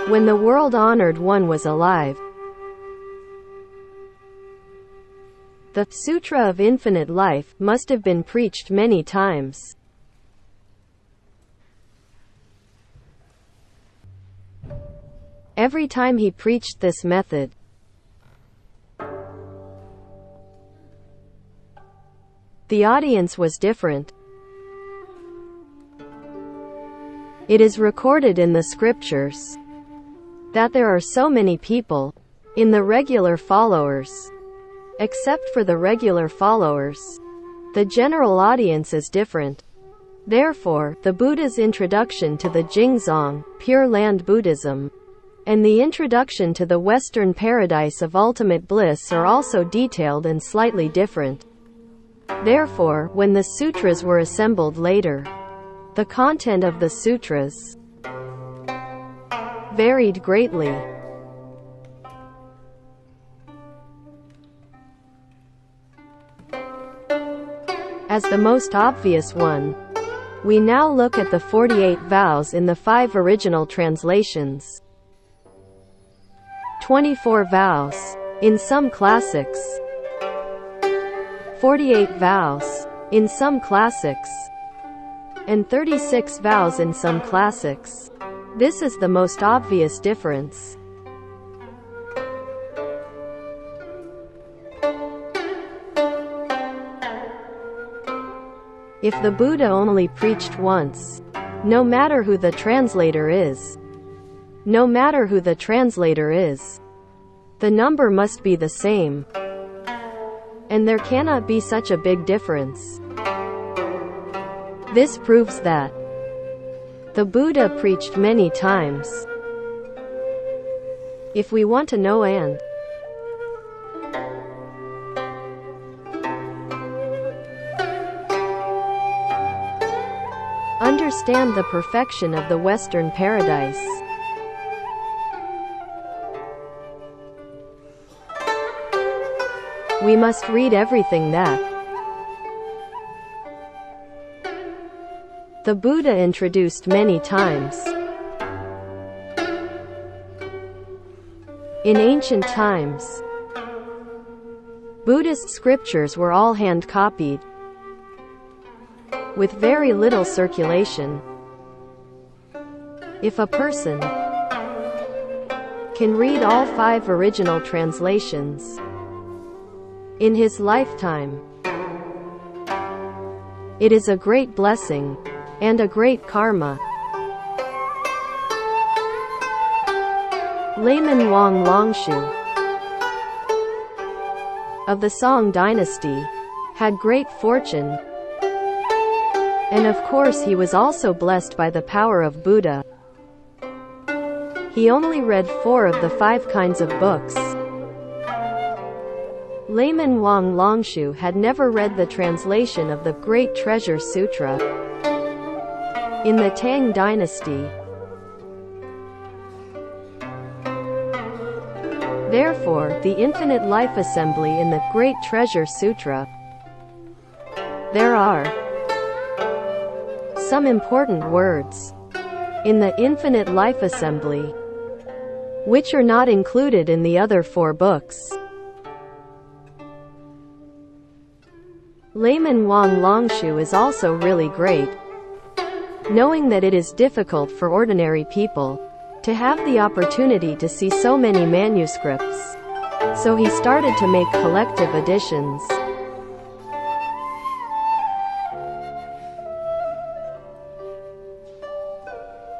when the world-honored one was alive. The Sutra of Infinite Life must have been preached many times. Every time he preached this method, the audience was different. It is recorded in the scriptures that there are so many people in the regular followers. Except for the regular followers, the general audience is different. Therefore, the Buddha's introduction to the Jingzong, Pure Land Buddhism, and the introduction to the Western Paradise of Ultimate Bliss are also detailed and slightly different. Therefore, when the sutras were assembled later, the content of the sutras varied greatly. As the most obvious one, we now look at the 48 vows in the 5 original translations. 24 vows in some classics, 48 vows in some classics, and 36 vows in some classics. This is the most obvious difference. If the Buddha only preached once, no matter who the translator is, the number must be the same, and there cannot be such a big difference. This proves that the Buddha preached many times. If we want to know and understand the perfection of the Western Paradise, we must read everything that the Buddha introduced many times. In ancient times, Buddhist scriptures were all hand-copied, with very little circulation. If a person can read all 5 original translations in his lifetime, it is a great blessing and a great karma. Layman Wang Longshu of the Song dynasty had great fortune, and of course he was also blessed by the power of Buddha. He only read 4 of the 5 kinds of books. Layman Wang Longshu had never read the translation of the Great Treasure Sutra in the Tang dynasty. Therefore, the Infinite Life Assembly in the Great Treasure Sutra, there are some important words in the Infinite Life Assembly which are not included in the other 4 books. Layman Wang Longshu is also really great, knowing that it is difficult for ordinary people to have the opportunity to see so many manuscripts. So he started to make collective editions.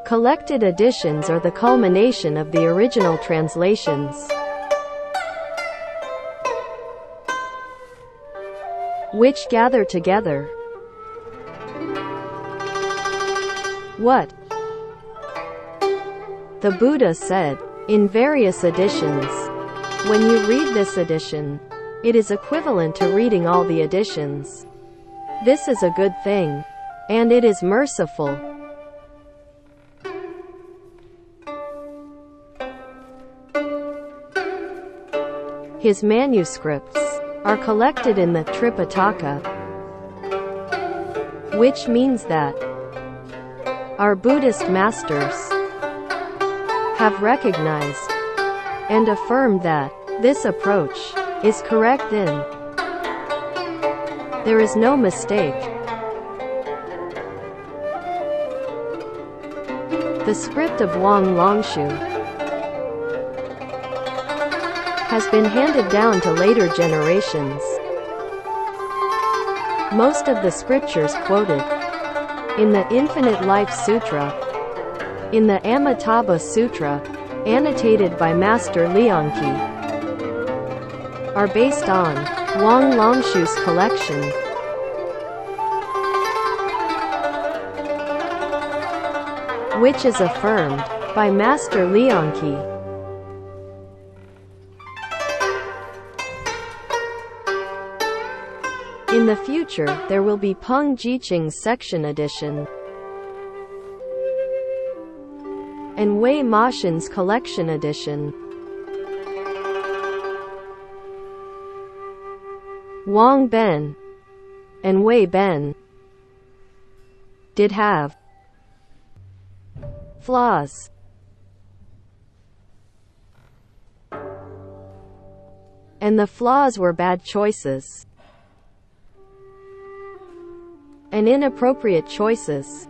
Collected editions are the culmination of the original translations, which gather together what the Buddha said in various editions. When you read this edition, it is equivalent to reading all the editions. This is a good thing, and it is merciful. His manuscripts are collected in the Tripitaka, which means that our Buddhist masters have recognized and affirmed that this approach is correct in. There is no mistake. The script of Wang Longshu has been handed down to later generations. Most of the scriptures quoted in the Infinite Life Sutra, in the Amitabha Sutra, annotated by Master Lianqi, are based on Wang Longshu's collection. Which is affirmed by Master Lianqi. In the future, there will be Peng Jiqing's section edition and Wei Mashin's collection edition. Wang Ben and Wei Ben did have flaws. And the flaws were bad choices and inappropriate choices.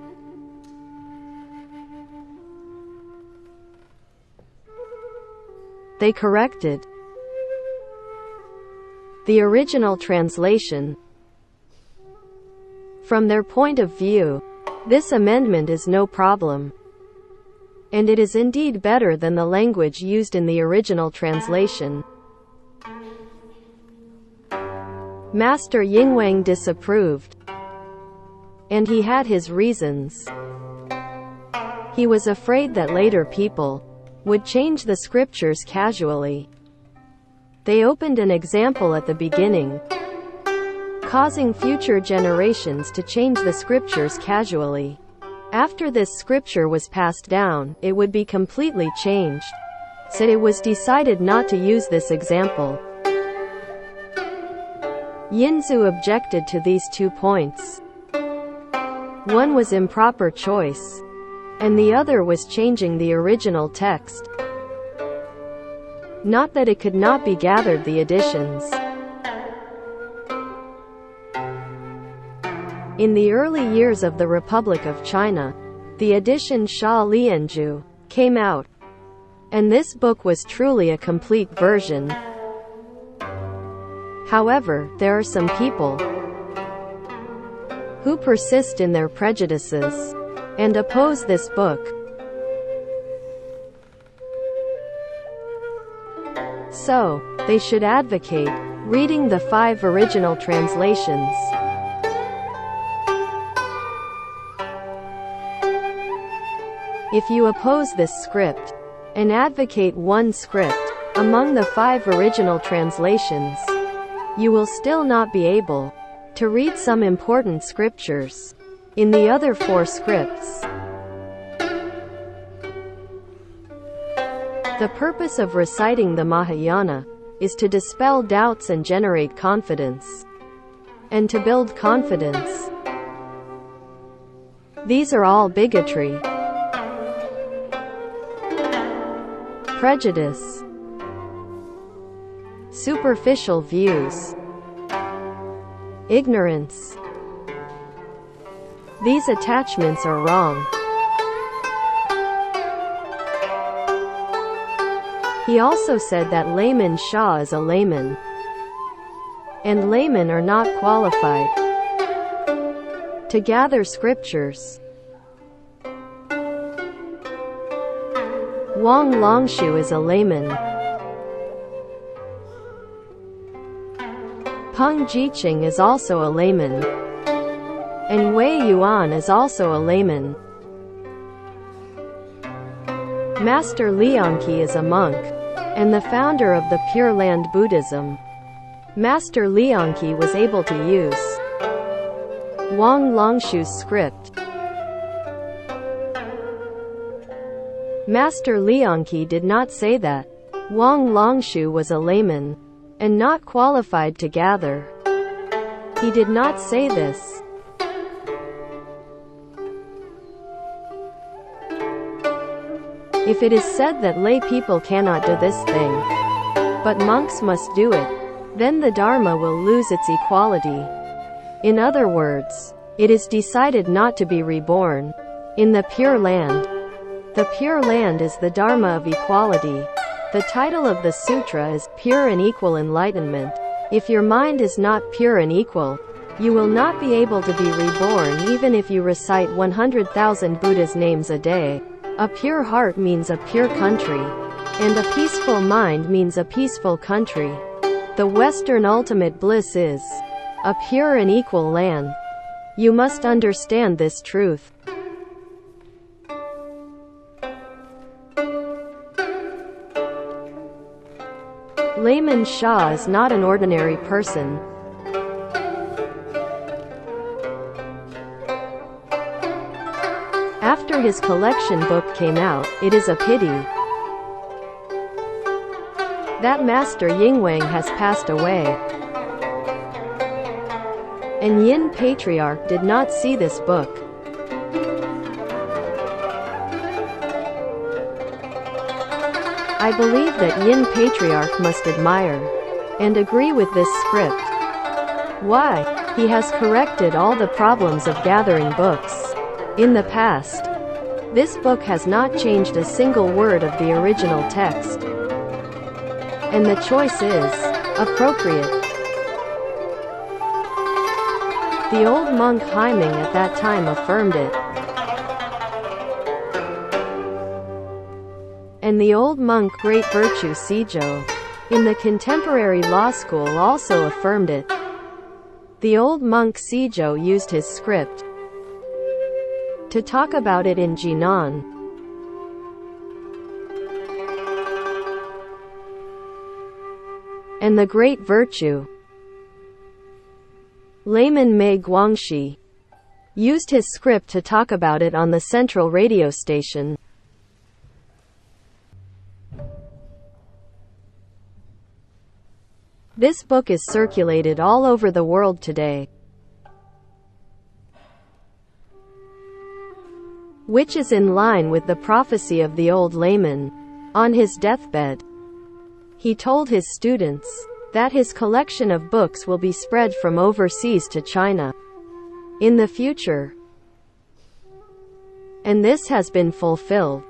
They corrected the original translation. From their point of view, this amendment is no problem. And it is indeed better than the language used in the original translation. Master Yingwang disapproved, and he had his reasons. He was afraid that later people would change the scriptures casually. They opened an example at the beginning, causing future generations to change the scriptures casually. After this scripture was passed down, it would be completely changed. So it was decided not to use this example. Yinzu objected to these 2 points. One was improper choice, and the other was changing the original text. Not that it could not be gathered the additions. In the early years of the Republic of China, the edition Xia Lian came out, and this book was truly a complete version. However, there are some people who persist in their prejudices and oppose this book. So, they should advocate reading the 5 original translations. If you oppose this script and advocate one script among the 5 original translations, you will still not be able to read some important scriptures in the other 4 scripts. The purpose of reciting the Mahayana is to dispel doubts and generate confidence, and to build confidence. These are all bigotry, prejudice, superficial views, ignorance. These attachments are wrong. He also said that layman Shah is a layman, and laymen are not qualified to gather scriptures. Wang Longshu is a layman. Peng Jiqing is also a layman, and Wei Yuan is also a layman. Master Lianqi is a monk, and the founder of the Pure Land Buddhism. Master Lianqi was able to use Wang Longshu's script. Master Lianqi did not say that Wang Longshu was a layman and not qualified to gather. He did not say this. If it is said that lay people cannot do this thing, but monks must do it, then the Dharma will lose its equality. In other words, it is decided not to be reborn in the Pure Land. The Pure Land is the Dharma of equality. The title of the sutra is Pure and Equal Enlightenment. If your mind is not pure and equal, you will not be able to be reborn even if you recite 100,000 Buddha's names a day. A pure heart means a pure country, and a peaceful mind means a peaceful country. The Western ultimate bliss is a pure and equal land. You must understand this truth. Layman Shah is not an ordinary person. After his collection book came out, it is a pity that Master Yingwang has passed away. And Yin Patriarch did not see this book. I believe that Yin Patriarch must admire and agree with this script. Why? He has corrected all the problems of gathering books in the past. This book has not changed a single word of the original text. And the choice is appropriate. The old monk Haiming at that time affirmed it. And the old monk Great Virtue Seijo in the contemporary law school also affirmed it. The old monk Seijo used his script to talk about it in Jinan. And the Great Virtue Layman Mei Guangxi used his script to talk about it on the central radio station. This book is circulated all over the world today, which is in line with the prophecy of the old layman. On his deathbed, he told his students that his collection of books will be spread from overseas to China in the future. And this has been fulfilled.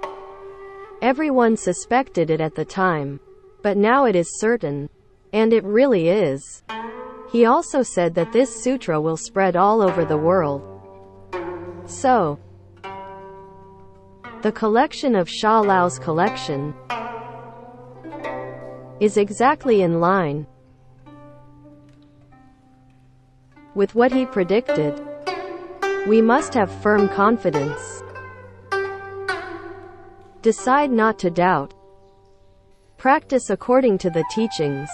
Everyone suspected it at the time, but now it is certain. And it really is. He also said that this sutra will spread all over the world. So, the collection of Sha Lao's collection is exactly in line with what he predicted. We must have firm confidence. Decide not to doubt. Practice according to the teachings.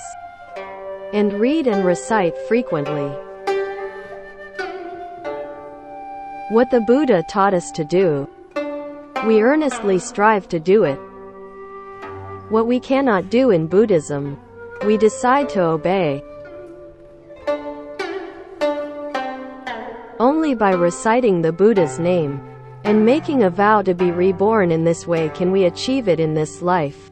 And read and recite frequently what the Buddha taught us to do. We earnestly strive to do it. What we cannot do in Buddhism, we decide to obey. Only by reciting the Buddha's name and making a vow to be reborn in this way can we achieve it in this life.